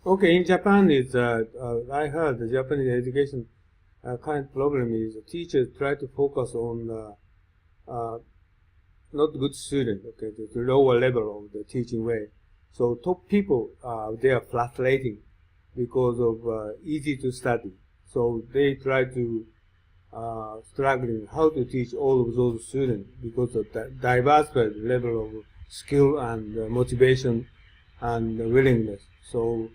Okay, in Japan, I heard the Japanese education current problem is teachers try to focus on not good student, okay, the lower level of the teaching way. So top people, they are fluctuating because of easy to study. So they try to struggling how to teach all of those students because of the diverse level of skill and motivation and willingness. So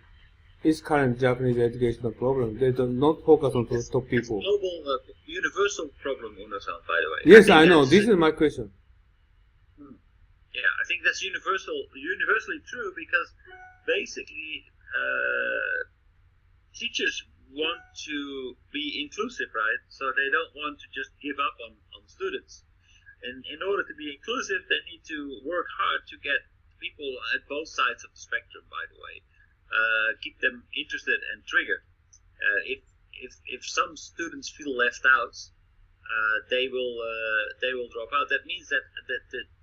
it's current Japanese educational problem. They do not focus on top people. It's a global, universal problem, Uno-san, by the way. Yes, I know. This is my question. Yeah, I think that's universally true because basically teachers want to be inclusive, right? So they don't want to just give up on students. And in order to be inclusive, they need to work hard to get people at both sides of the spectrum, by the way. Keep them interested and triggered. If some students feel left out, they will drop out. That means that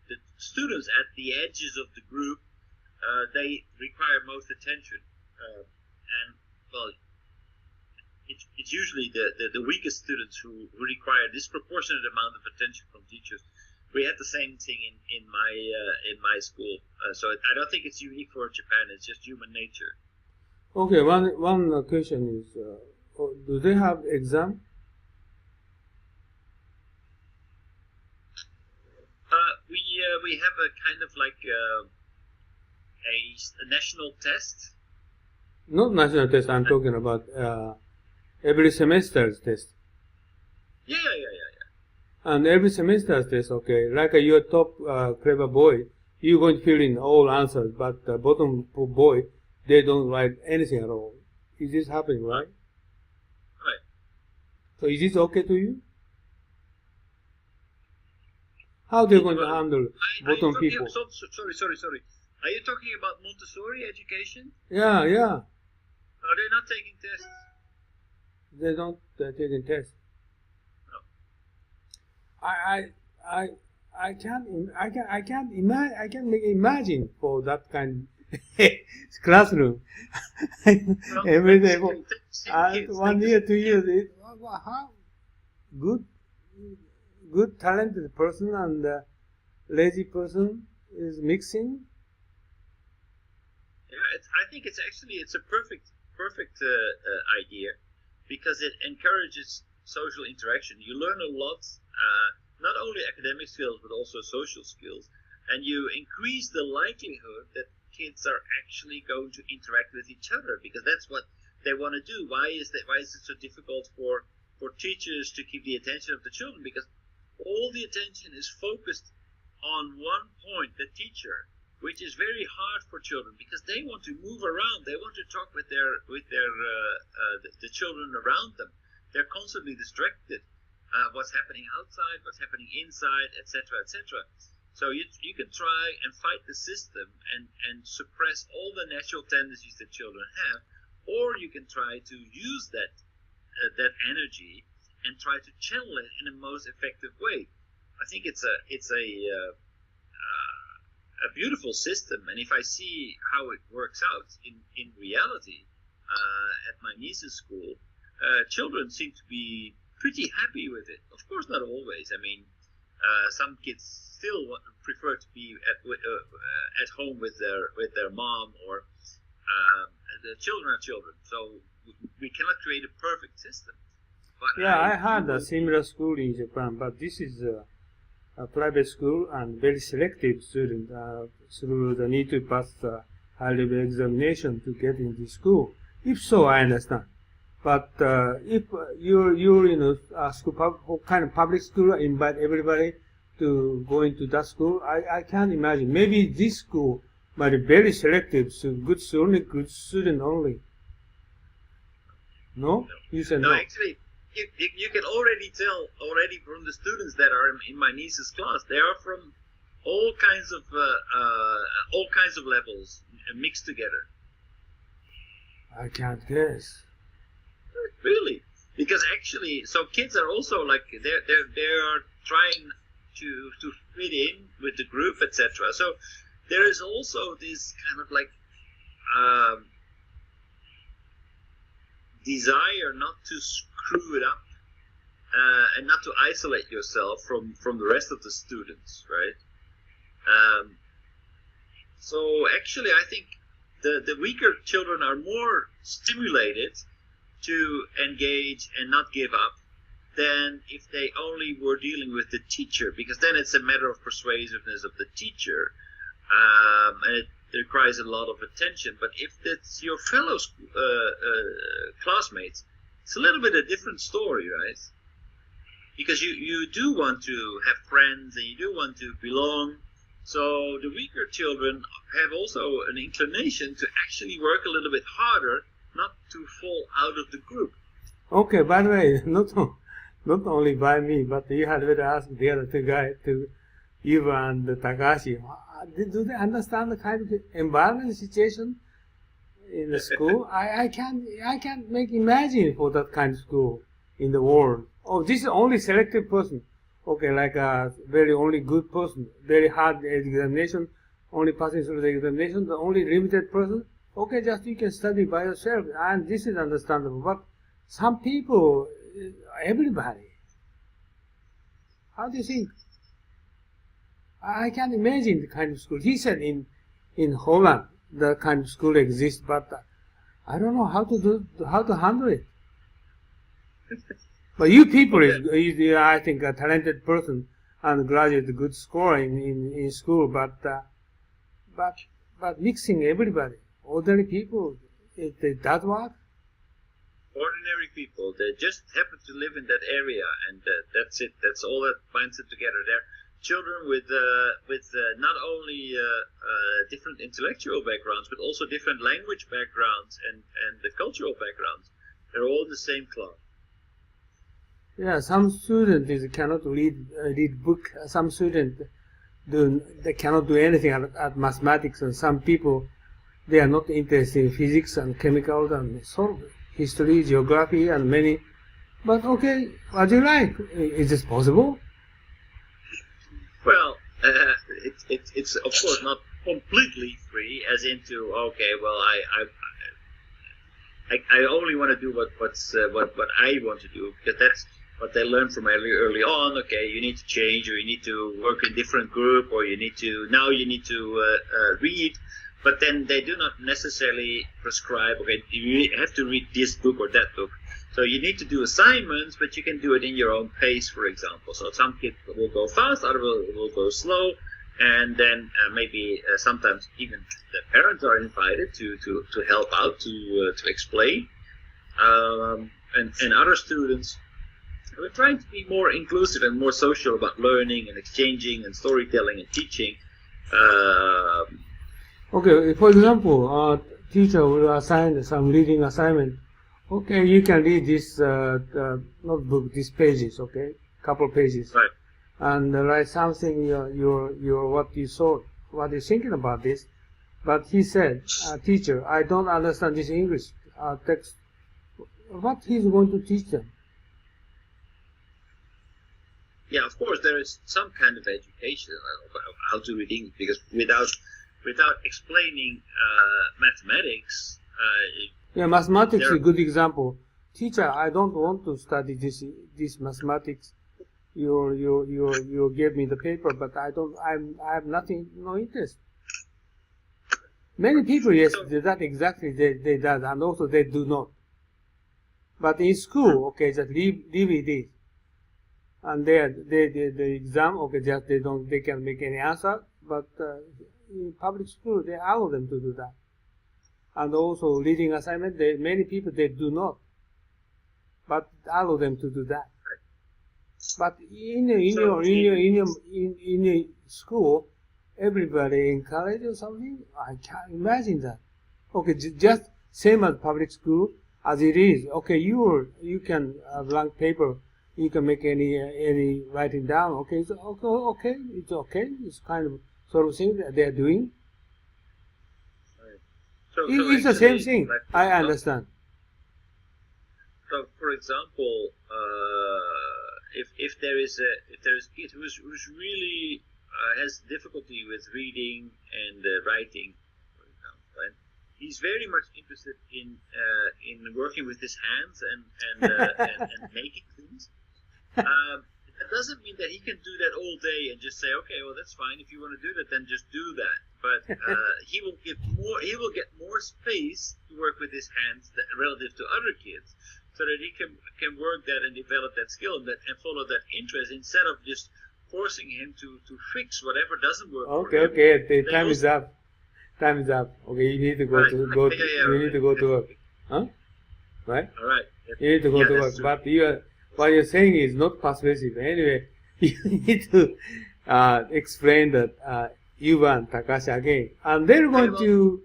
the students at the edges of the group they require most attention, and well, it's usually the weakest students who require disproportionate amount of attention from teachers. We had the same thing in my school, so I don't think it's unique for Japan. It's just human nature. Okay, one question is, do they have exam? We have a kind of like a national test. Not national test. I'm talking about every semester's test. Yeah. And every semester's test, okay, like you're top clever boy, you're going to fill in all answers, but the bottom boy, they don't write anything at all. Is this happening, right? Right. So is this okay to you? How they're going to handle bottom people? Sorry. Are you talking about Montessori education? Yeah. Are they not taking tests? They don't taking tests. No. I can't imagine for that kind of classroom every day for 1 year, 2 years. How good talented person and lazy person is mixing. Yeah, I think it's a perfect idea because it encourages social interaction. You learn a lot, not only academic skills but also social skills, and you increase the likelihood that kids are actually going to interact with each other because that's what they want to do. Why is it so difficult for teachers to keep the attention of the children? Because all the attention is focused on one point, the teacher, which is very hard for children because they want to move around. They want to talk with the children around them. They're constantly distracted. What's happening outside, what's happening inside, etc., etc. So you can try and fight the system and suppress all the natural tendencies that children have, or you can try to use that energy and try to channel it in the most effective way. I think it's a beautiful system, and if I see how it works out in reality at my niece's school, children seem to be pretty happy with it. Of course, not always. I mean, some kids still prefer to be at home with their mom, or the children are children. So we cannot create a perfect system. But yeah, I had a similar school in Japan, but this is a private school and very selective student through the need to pass the high-level examination to get into school. If so, I understand. But if you're in a school, what kind of public school, invite everybody to go into that school, I can't imagine. Maybe this school might be very selective, so good student only. No? You said no. Actually, you can already tell from the students that are in my niece's class. They are from all kinds of levels mixed together. I can't guess. Really, because actually, so kids are also like they are trying to fit in with the group, etc. So there is also this kind of like desire not to screw it up and not to isolate yourself from the rest of the students, right? So actually, I think the weaker children are more stimulated to engage and not give up than if they only were dealing with the teacher, because then it's a matter of persuasiveness of the teacher, and it requires a lot of attention. But if it's your fellow classmates, it's a little bit a different story, right? Because you do want to have friends and you do want to belong. So the weaker children have also an inclination to actually work a little bit harder, not to fall out of the group. Okay, by the way, not only by me, but you had better ask the other two guys, to Yuva and Takashi. Do they understand the kind of environment situation in the school? I can't make imagine for that kind of school in the world. Oh, this is only selected person. Okay, like a very only good person, very hard examination, only passing through the examination, the only limited person. Okay, just you can study by yourself, and this is understandable. But some people, everybody, how do you think? I can't imagine the kind of school. He said in Holland, the kind of school exists, but I don't know how to handle it. But you people is I think, a talented person and graduate good score in school, but mixing everybody, ordinary people, it does work. Ordinary people, they just happen to live in that area, and that's it. That's all that binds them together. They're children with not only different intellectual backgrounds, but also different language backgrounds and the cultural backgrounds. They're all in the same club. Yeah, some students cannot read book. Some students they cannot do anything at mathematics, and some people they are not interested in physics and chemicals and so history, geography, and many. But okay, what do you like? Is this possible? Well, it's of course not completely free, as into okay, well I only want to do what I want to do, because that's what they learn from early on. Okay, you need to change, or you need to work in different group, or you need to read. But then they do not necessarily prescribe, okay, you have to read this book or that book. So you need to do assignments, but you can do it in your own pace, for example. So some kids will go fast, others will go slow, and then maybe sometimes even the parents are invited to help out, to explain. And other students, we're trying to be more inclusive and more social about learning and exchanging and storytelling and teaching. Okay, for example, teacher will assign some reading assignment. Okay, you can read this notebook, these pages. Okay, couple pages, Right. and write something. Your what you saw, what you're thinking about this. But he said, teacher, I don't understand this English text. What he's going to teach them? Yeah, of course, there is some kind of education about how to read English, because without explaining mathematics. Yeah, mathematics is a good example. Teacher, I don't want to study this mathematics. You gave me the paper, but I have no interest. Many people, yes, that exactly they does, and also they do not. But in school, okay, just leave it. And the exam, okay, just they can make any answer, but in public school they allow them to do that. And also reading assignment, many people they do not, but allow them to do that. But in your school, everybody in college or something, I can't imagine that. Okay, just same as public school as it is. Okay, you can blank paper. You can make any writing down. Okay, it's okay. It's okay. It's kind of sort of thing that they're doing. Right. It's the same thing. Like, I understand. So, for example, if there is a kid who's really has difficulty with reading and writing, for example, right? he's very much interested in working with his hands and making things. That doesn't mean that he can do that all day and just say, okay, well, that's fine. If you want to do that, then just do that. But he will get more space to work with his hands relative to other kids, so that he can work that and develop that skill and follow that interest, instead of just forcing him to fix whatever doesn't work. Okay. The time is up. Time is up. Okay, you need to go to work. Huh? Right? All right. You need to go to work. True. But what you're saying is not persuasive. Anyway, you need to explain that Yuba and Takashi again, and they're going to.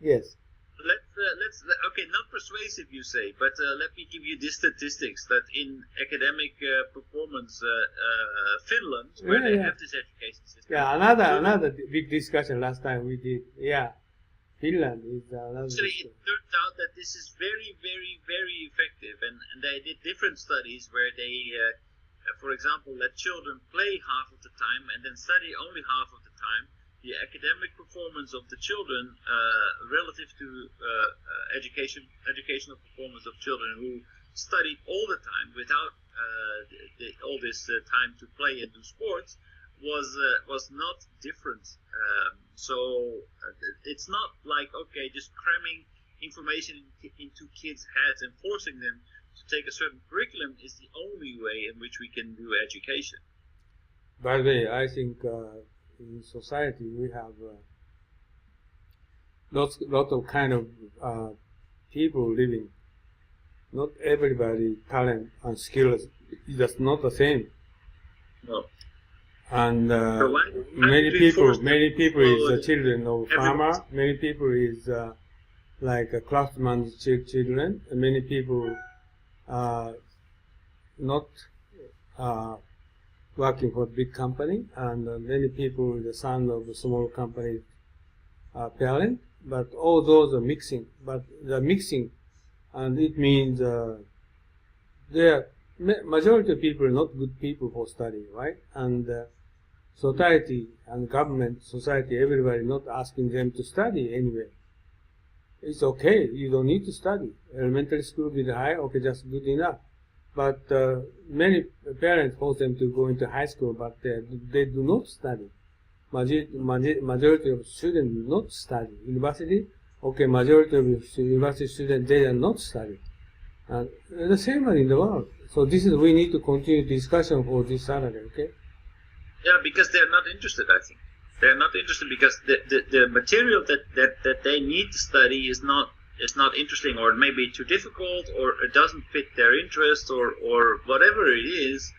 Yes. Let's okay, not persuasive, you say, but let me give you these statistics that in academic performance, Finland, where they have this education system. Yeah, another big discussion last time we did. Yeah, Finland is another. Actually, it turned out that this is very, very, very effective, and they did different studies where they, for example, let children play half of the time and then study only half of the time. The academic performance of the children relative to educational performance of children who studied all the time without all this time to play and do sports was not different. So it's not like, okay, just cramming information into kids' heads and forcing them to take a certain curriculum is the only way in which we can do education. By the way, I think in society we have lot of kind of people living. Not everybody talent and skills is just not the same. No. And So many people is the children of farmer. Many people is like a craftsman's children. And many people not working for big company, and many people the son of a small company parent. But all those are mixing. But the mixing, and it means the majority of people are not good people for study, right? And society and government, society, everybody not asking them to study anyway. It's okay, you don't need to study. Elementary school with high, okay, just good enough. But many parents force them to go into high school, but they do not study. Majority of students do not study. University, okay, majority of university students, they are not study. And the same in the world. So we need to continue discussion for this Saturday, okay? Yeah, because they're not interested, I think. They're not interested because the material that they need to study is not interesting, or maybe too difficult, or it doesn't fit their interest, or whatever it is.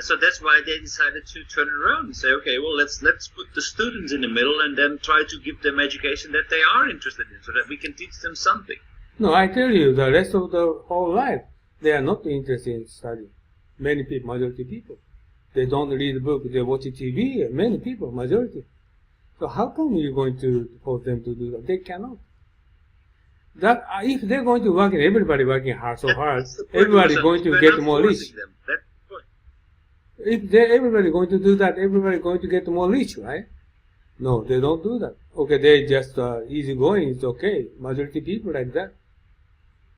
So that's why they decided to turn it around and say, okay, well, let's put the students in the middle and then try to give them education that they are interested in, so that we can teach them something. No, I tell you, the rest of the whole life, they are not interested in study. Many people, majority people. They don't read the book, they watch TV, many people, majority. So how come you're going to force them to do that? They cannot. That if they're going to work, everybody working hard, so hard, everybody going to get more rich. If everybody going to do that, everybody going to get more rich, right? No, they don't do that. Okay, they just easy going, it's okay. Majority people like that.